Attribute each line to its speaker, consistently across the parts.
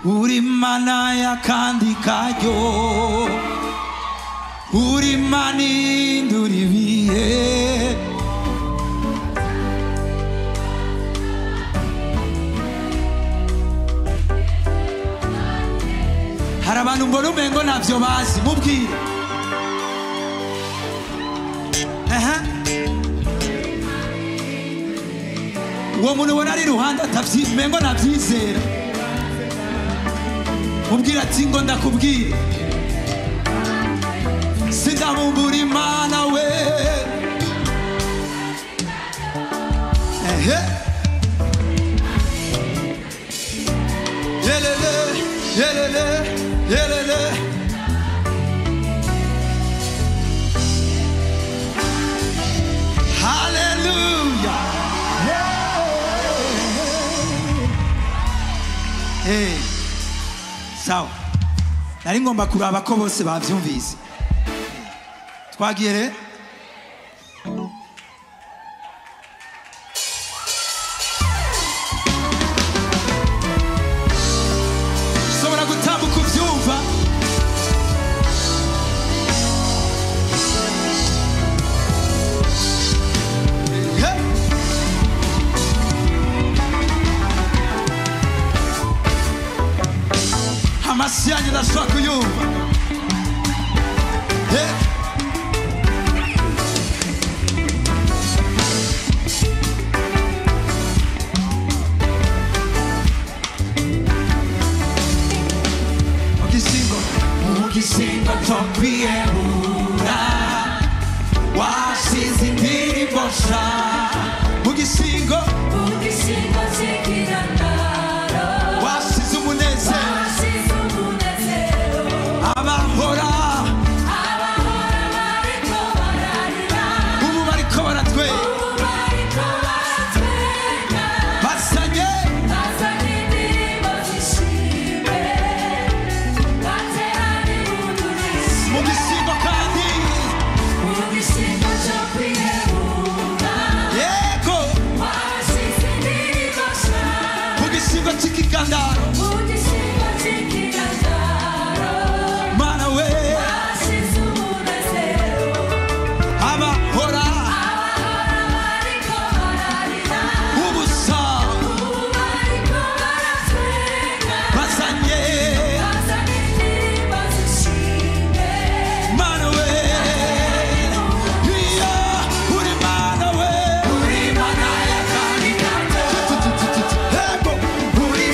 Speaker 1: uri mana ya kandi karyo, uri mani nduri bihe. Hari abantu mbona umengo navyo bazi, mubwire. Uwo muntu ubona ari iruhande umengo ntavyizera, mubwire ati ngo ndakubwire sindamumbura Imana we. Yelele, yelele, yelele. Hallelujah. Hey. Sawa. Nari ngomba kuraba ko bose bavyumvise. Twagiye re. Sobora gutambuka uvyumva. Amasianye ndashobora kuyumva. Mugisingo tokwiyehura wasize indirimbo nsha. Mugisingo zikirangaro wasize umunezero abahora ubu bariko baratwenga basanye indirimbo zishime baterane impundu mugisingo kandi mugisingo cyo kwiyehura yego wasize indirimbo nsha mugisingo cy'ikigandaro Uri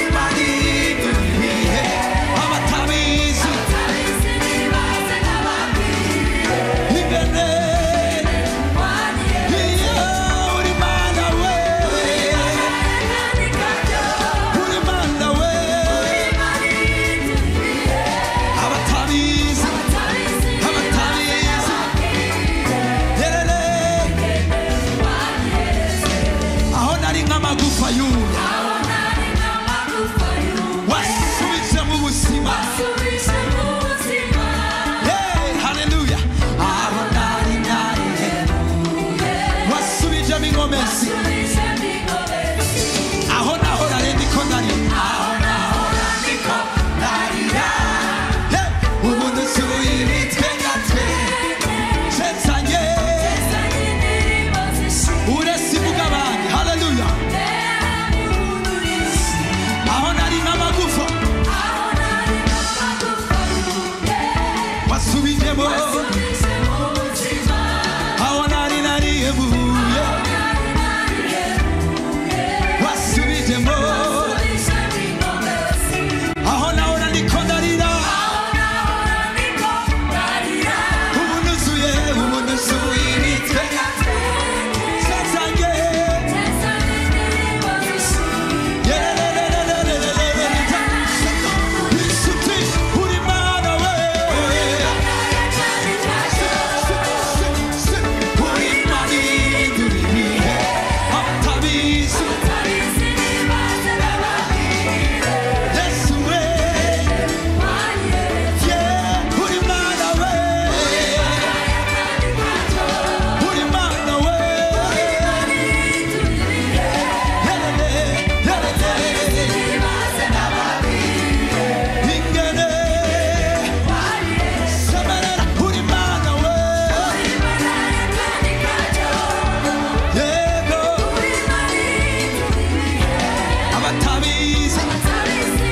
Speaker 1: abatabizi abatabizi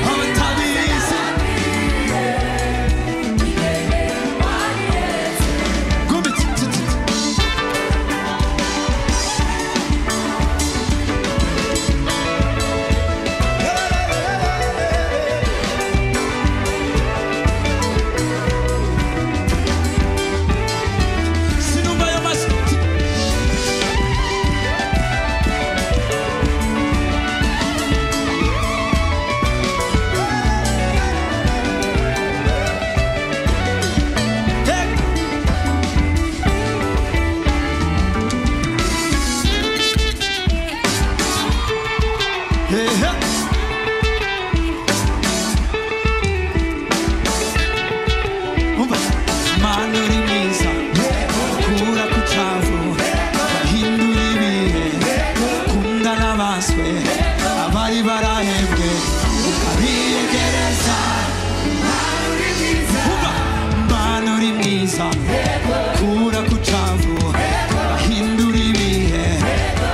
Speaker 1: abari barahebwe ukabiyegereza Mana uri mwiza kura ku cavu bahindura ibihe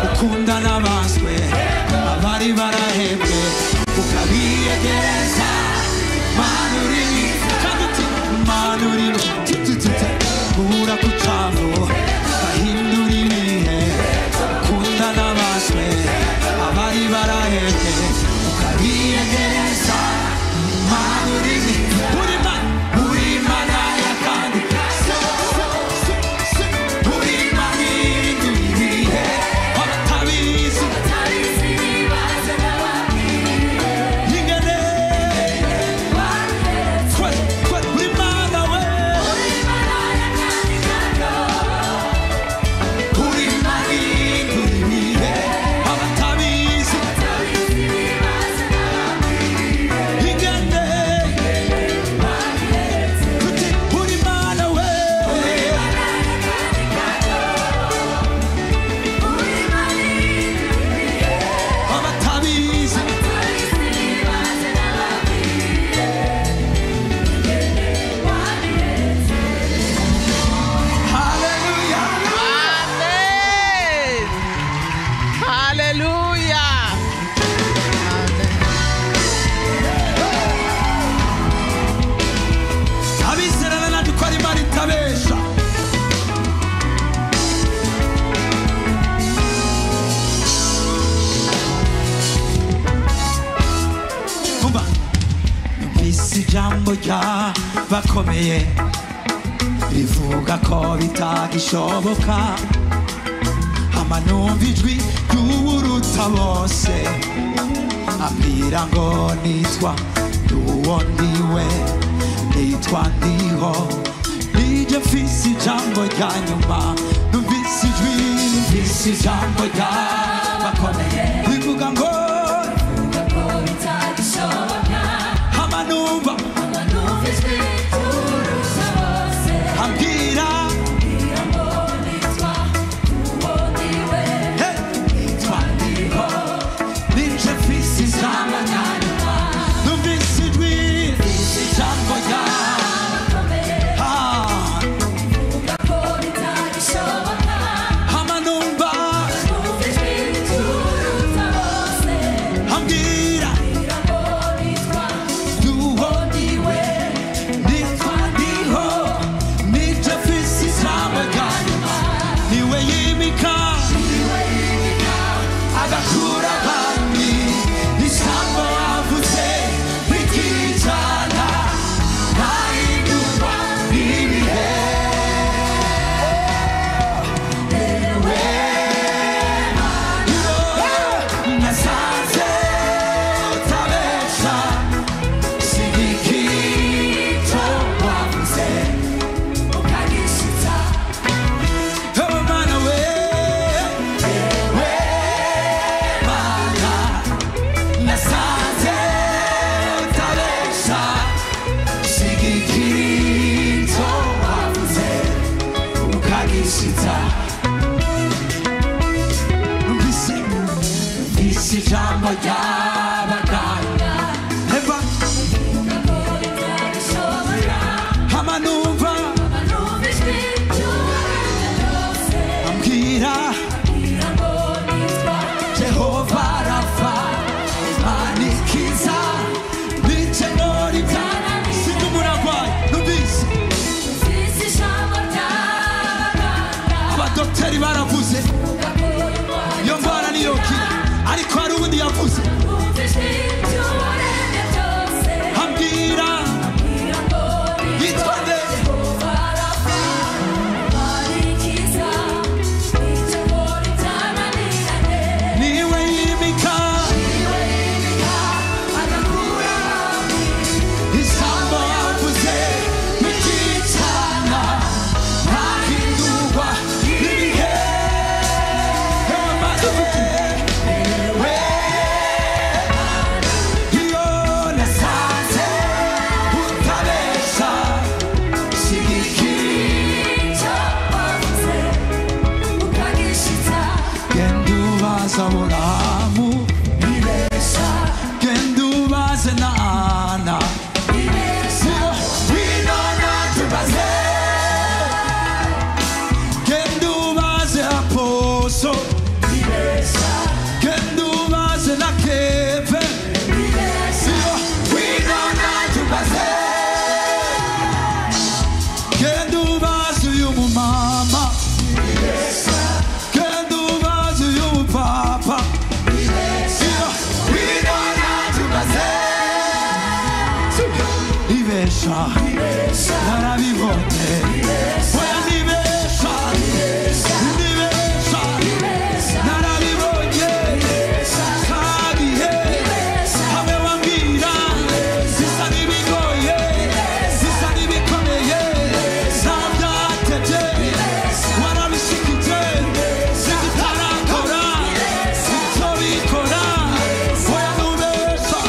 Speaker 1: ukunda n'abaswe abari barahebwe ukabiyegereza Mana uri mwiza kandi Mana uri kura ku cavu bahindura ibihe ukunda n'abaswe abari barahebwe ukabiyegereza Mana uri mwiza uri Mana ya kandi uri Mana ihindura ibihe abatabizi baze n'ababwire ingene uri Mana we uri Mana ya kandi uri Mana ihindura ibihe abatabizi baze n'ababwire ingene uri Mana we abatabizi haleluya
Speaker 2: Amen. Hallelujah.
Speaker 1: abizerana nandi ko ari Imana itabesha umva numvise ijambo ry'abakomeye rivuga ko bitagishoboka hama numva ijwi ry'uwuruta bose ambwira ngo nitwa uwo ndiwe nitwa ndiho nije mfise ijambo rya nyuma numvise ijambo ry'abakomeye rivuga ngo hama numva ambwira hey, nitwa ndiho nije mfise ijambo rya nyuma numvise ijambo rya hama numva nibesha narabibonye oya nibesha narabibonye kabihe hamwe wambwira zisa nibigoye zisa nibikomeye zabyatevye warabishikije zitarakora zitobikora oya nubesha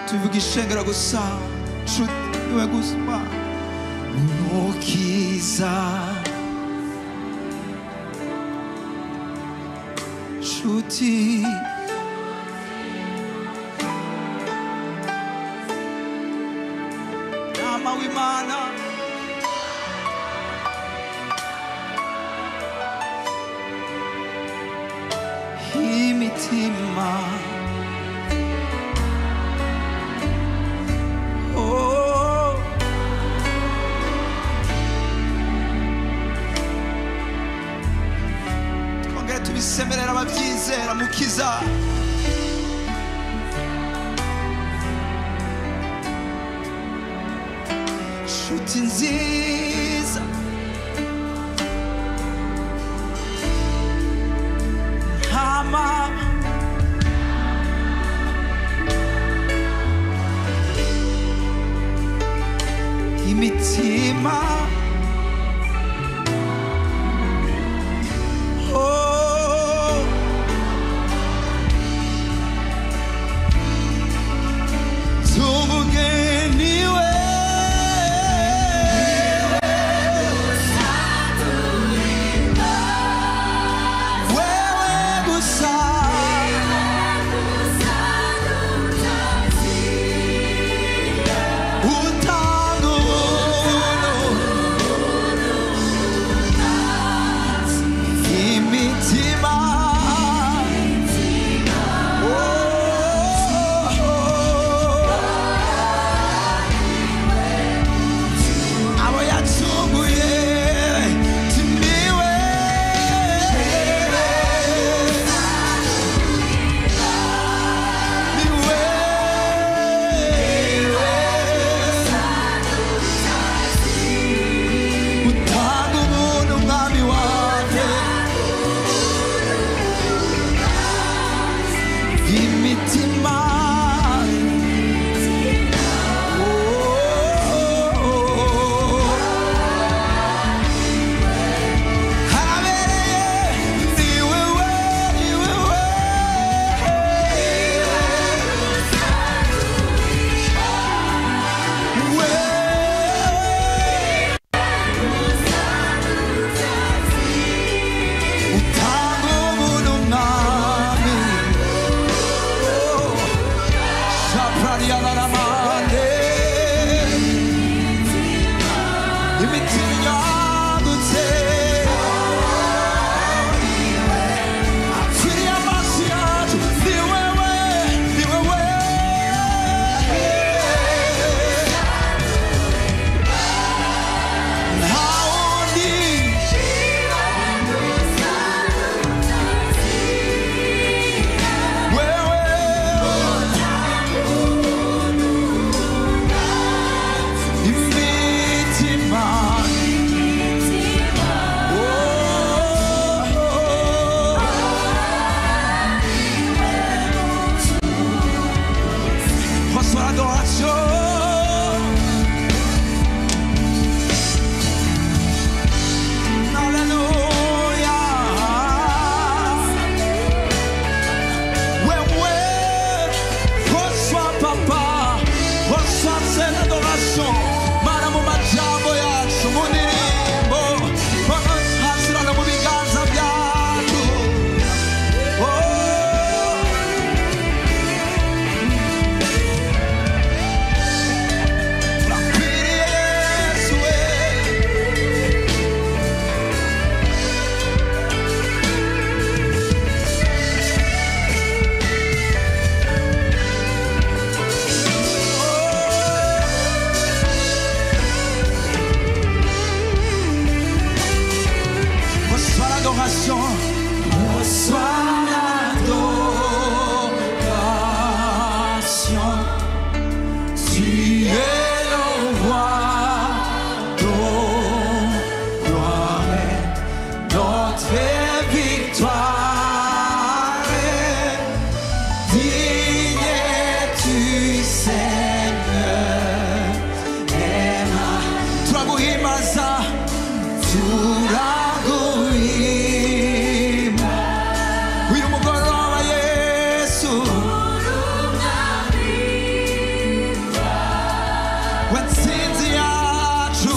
Speaker 2: tuvugishenga gusa niwe gusma nukiza shuti nama w'Imana imitima tubisemerera ababyizera mukiza shuti nziza ntama imitima turaguhimba uyu mugoroba Yesu watsinze yacu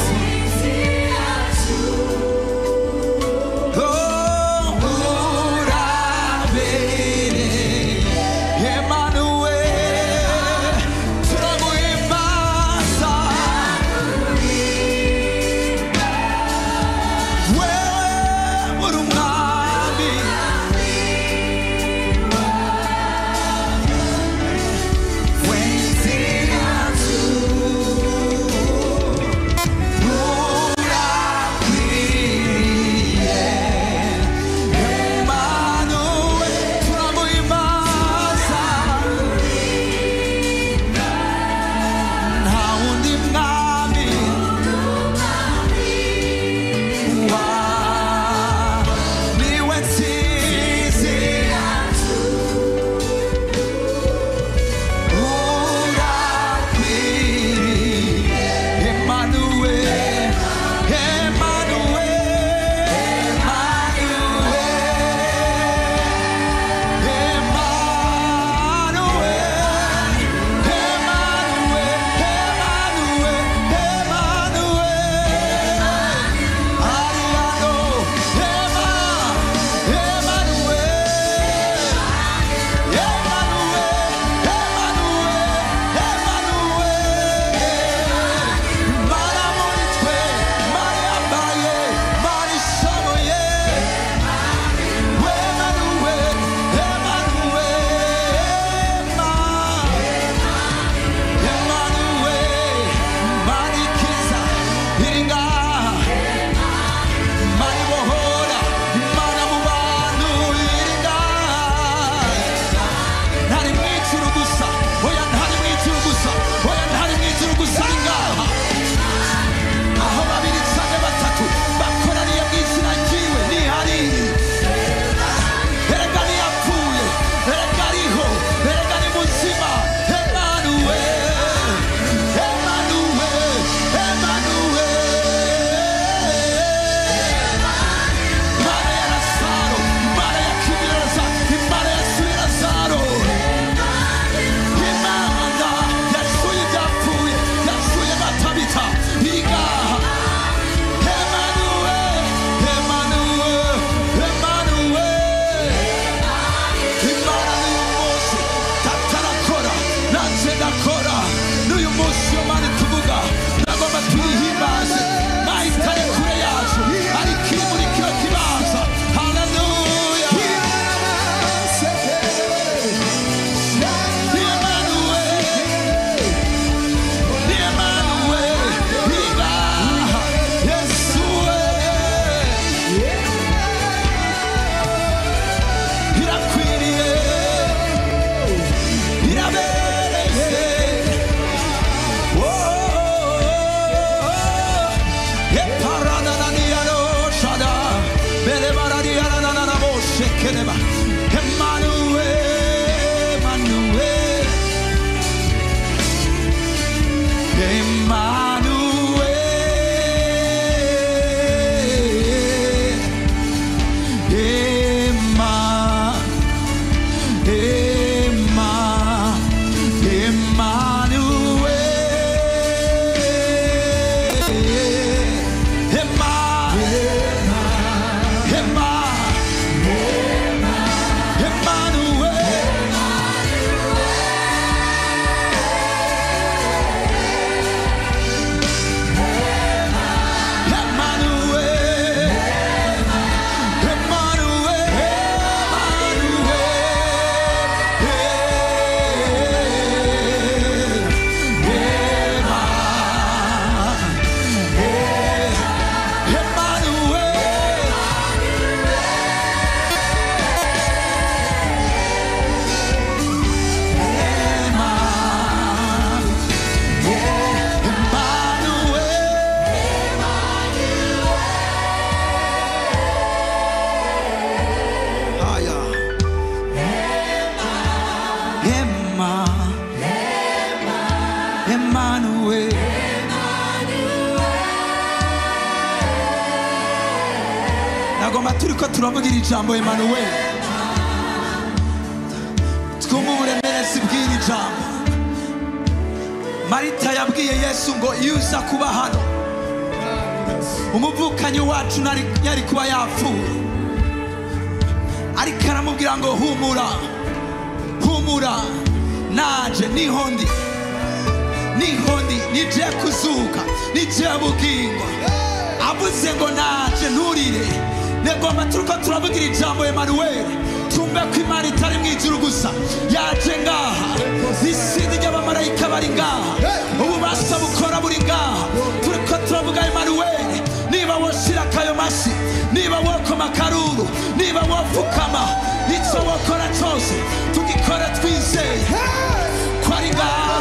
Speaker 2: nagomba turiko turavugira ijambo Emmanuel twumva uburemerezi bw'iri jambo. Marita yabwiye Yesu ngo iyo uza kuba hano umuvukanyi wacu yari kuba yapfuye, ariko aramubwira ngo humura humura, naje nihondi nije kuzuka nije bugingo. Avuze ngo naje nturire. Negomba turiko turavugira ijambo Emmanuel tumbe ko Imana itari mwijuru gusa, yaje ngaha. Isindi ry'abamarayika bari ngaha, ububasha bukora buri ngaha. Turiko turavuga Emmanuel, niba woshira kayo mashi, niba wokoma akaruru, niba wopfukama, icyo wokora cyose tugikore twizeye ko ari ngaha.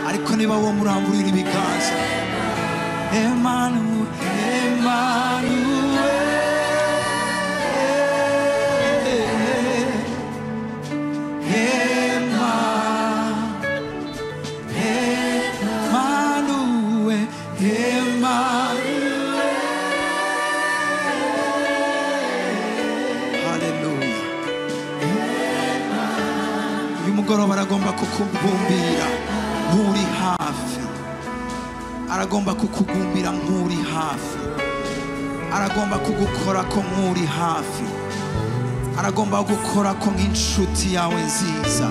Speaker 2: Ariko niba wo muramburira ibiganza Emmanuel, umugoroba aragomba kukubumbira nk'uri hafi, aragomba kukugumbira nk'uri hafi, aragomba kugukora ko nk'uri hafi, aragomba gukora ko nk'inshuti yawe nziza,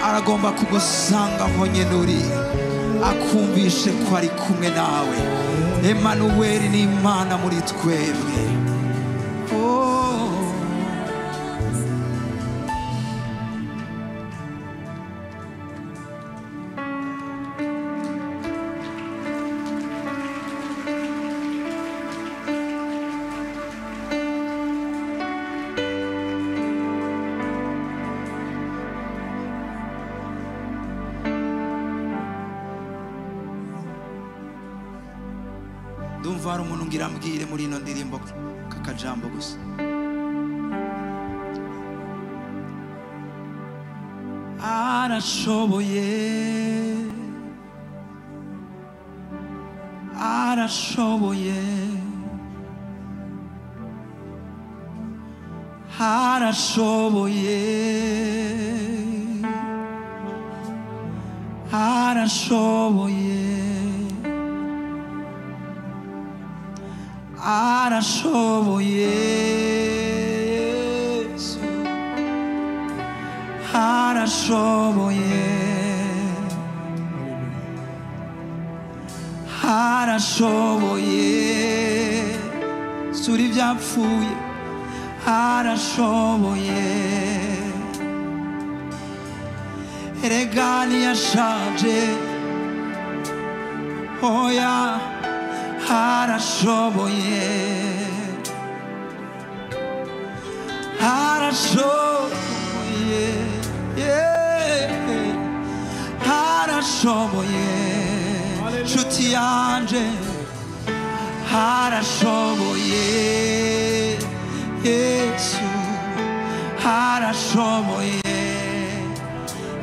Speaker 2: aragomba kugusanga aho nyene uri. akumvishe ko ari kumwe nawe. Emanuweli ni Imana muri twebwe. Ndumva hari umuntu ngira ambwire muri ino ndirimbo kakajambo gusa. Arashoboye, arashoboye, arashoboye, arashoboye, arashoboye, Yesu arashoboye, arashoboye, sura ibyapfuye, arashoboye, erega ntiyashaje, oya arashoboye, arashoboye, arashoboye, nshuti yanje arashoboye, Yesu arashoboye,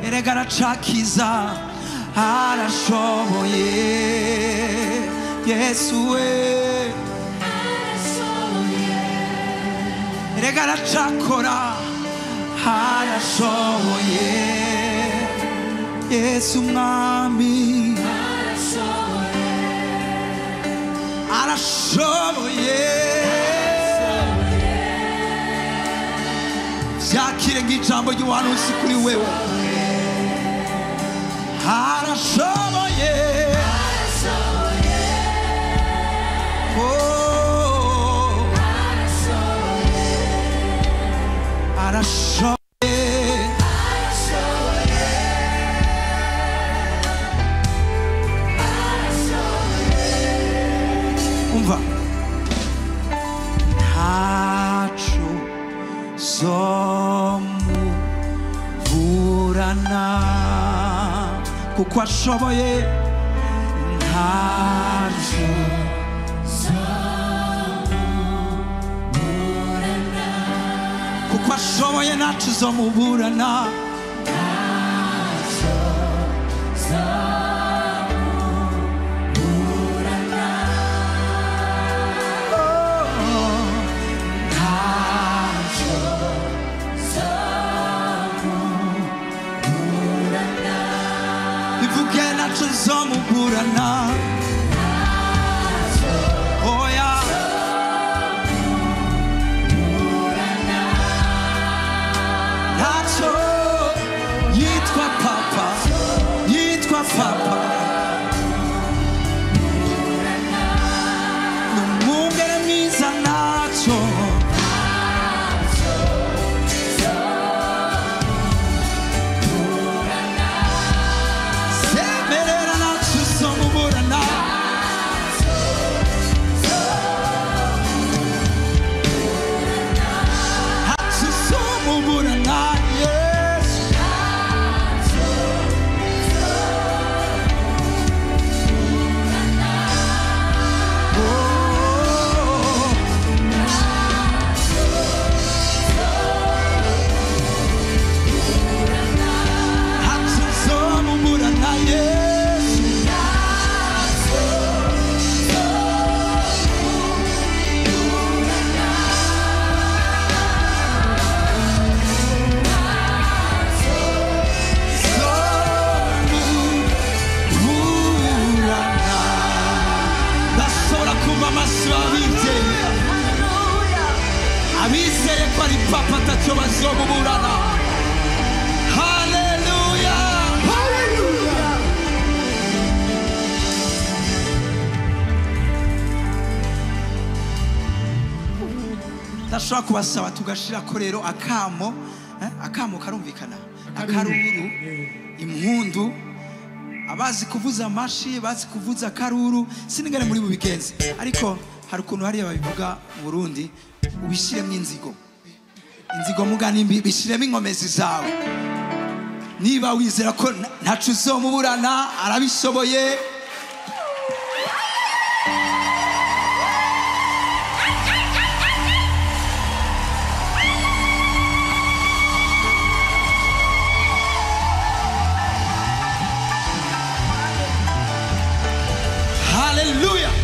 Speaker 2: erega aracakiza, arashoboye, Yesu we erega aracakora, arashoboye, Yesu mwami arashoboye, vyakire ng'ijambo ry'ubuhanuzi kuri wewe, arashoboye, arashoboye, umva ntaco zomuburana kuko ashoboye, ntaco kuko ashoboye, ntaco zomuburana, ivuge ntaco zomuburana, oya ntaco yitwa papa, yitwa papa, numwungere mwiza, ntaco semerera, ntaco zomuburana, ntaco zomuburana, Yesu ntaco zomuburana, Yesu zomuburana. Ndashobora kumva amashyi abizeye, abizeye ko ari papa atacyo bazomuburana. Haleluya, haleluya, ndashobora kubasaba tugashira ko rero akamo akamo karumvikana akaruru impundu abazi kuvuza amashi bazi kuvuza akaruru sinigane muri mu bigenze ariko hari ukuntu hari ababivuga mu Burundi ubishiremo inzigo mugani bishiremo inkomezi zawe niba wizera ko ntacu uzomuburana arabishoboye Hallelujah.